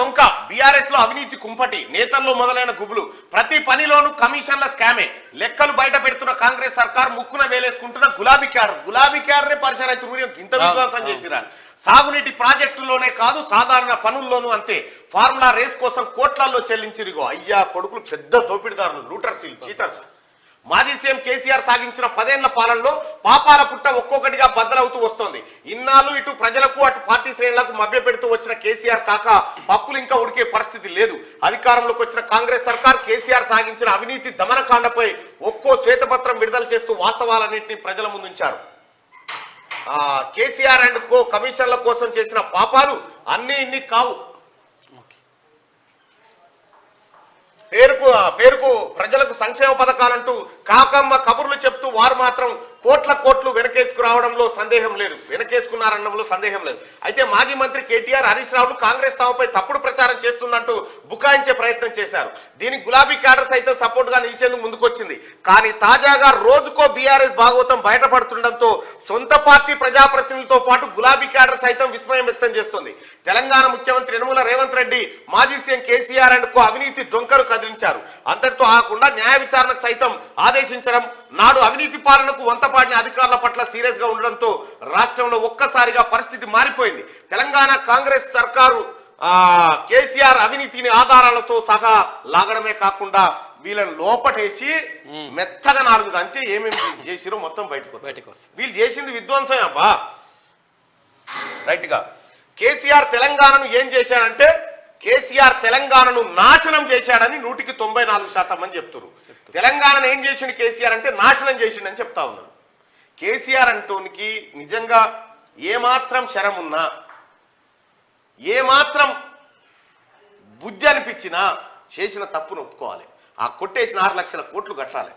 డొంక బీఆర్ఎస్ లో అవినీతి కుంపటి నేతల్లో మొదలైన గుబులు ప్రతి పనిలోనూ కమిషన్ల స్కామే లెక్కలు బయట పెడుతున్న కాంగ్రెస్ సర్కార్ ముక్కున వేలేసుకుంటున్న గులాబీ క్యాడరే పరిచయం అవుతున్నారు ఇంత విధ్వంసం చేసిరా సాగునీటి ప్రాజెక్టుల్లోనే కాదు సాధారణ పనుల్లోనూ అంతే ఫార్ములా రేస్ కోసం కోట్లల్లో చెల్లించిరిగో అయ్యా కొడుకులు పెద్ద దోపిడిదారులు లూటర్స్ చీటర్స్ మాజీ సీఎం కేసీఆర్ సాగించిన 10 ఏళ్ల పాలనలో పాపాల పుట్ట ఒక్కొక్కటిగా బద్దలవుతూ వస్తోంది ఇన్నాళ్ళు ఇటు ప్రజలకు అటు పార్టీ శ్రేణులకు మభ్యపెడుతూ వచ్చిన కేసీఆర్ కాక పప్పులు ఇంకా ఉడికే పరిస్థితి లేదు అధికారంలోకి వచ్చిన కాంగ్రెస్ సర్కార్ కేసీఆర్ సాగించిన అవినీతి దమనకాండపై ఒక్కో శ్వేతపత్రం విడుదల చేస్తూ వాస్తవాలన్నింటినీ ప్రజల ముందుంచారు కేసీఆర్ అండ్ కో కమిషన్ల కోసం చేసిన పాపాలు అన్ని ఇన్ని కావు పేరుకు ప్రజలకు సంక్షేమ పథకాలంటూ కాకమ్మ కబుర్లు చెప్తూ వారు మాత్రం కోట్లు వెనకేసుకు రావడంలో సందేహం లేదు వెనకేసుకున్నారనడంలో సందేహం లేదు అయితే మాజీ మంత్రి కేటీఆర్ హరీష్ రావులు కాంగ్రెస్ తమపై తప్పుడు ప్రచారం చేస్తుందంటూ బుకాయించే ప్రయత్నం చేశారు దీనికి గులాబీ క్యాడర్ సైతం సపోర్ట్ గా నిలిచేందుకు ముందుకొచ్చింది కానీ తాజాగా రోజుకో బీఆర్ఎస్ భాగవతం బయటపడుతుండటంతో సొంత పార్టీ ప్రజాప్రతినిధులతో పాటు గులాబీ క్యాడర్ సైతం విస్మయం వ్యక్తం చేస్తుంది తెలంగాణ ముఖ్యమంత్రి యనమల రేవంత్ రెడ్డి మాజీ సీఎం కేసీఆర్ అండ్ కో అవినీతి డొంకరు కదిలించారు అంతటితో ఆకుండా న్యాయ విచారణకు సైతం ఆదేశించడం నాడు అవినీతి పాలనకు వంతపాడిన అధికారుల పట్ల సీరియస్ గా ఉండడంతో రాష్ట్రంలో ఒక్కసారిగా పరిస్థితి మారిపోయింది తెలంగాణ కాంగ్రెస్ సర్కారు కేసీఆర్ అవినీతిని ఆధారాలతో సహా లాగడమే కాకుండా వీళ్ళని లోపటేసి మెత్తగా 4 అంతే ఏమేమి చేసిరో మొత్తం బయటకు వీళ్ళు చేసింది విధ్వంసమే అబ్బా రైట్ గా కేసీఆర్ తెలంగాణను ఏం చేశాడంటే కేసీఆర్ తెలంగాణను నాశనం చేశాడని 194% మంది చెప్తున్నారు తెలంగాణను ఏం చేసిండు కేసీఆర్ అంటే నాశనం చేసిండని చెప్తా ఉన్నాడు కేసీఆర్ అంటోనికి నిజంగా ఏమాత్రం శరం ఉన్నా ఏమాత్రం బుద్ధి అనిపించినా చేసిన తప్పును ఒప్పుకోవాలి ఆ కొట్టేసిన 6 లక్షల కోట్లు కట్టాలి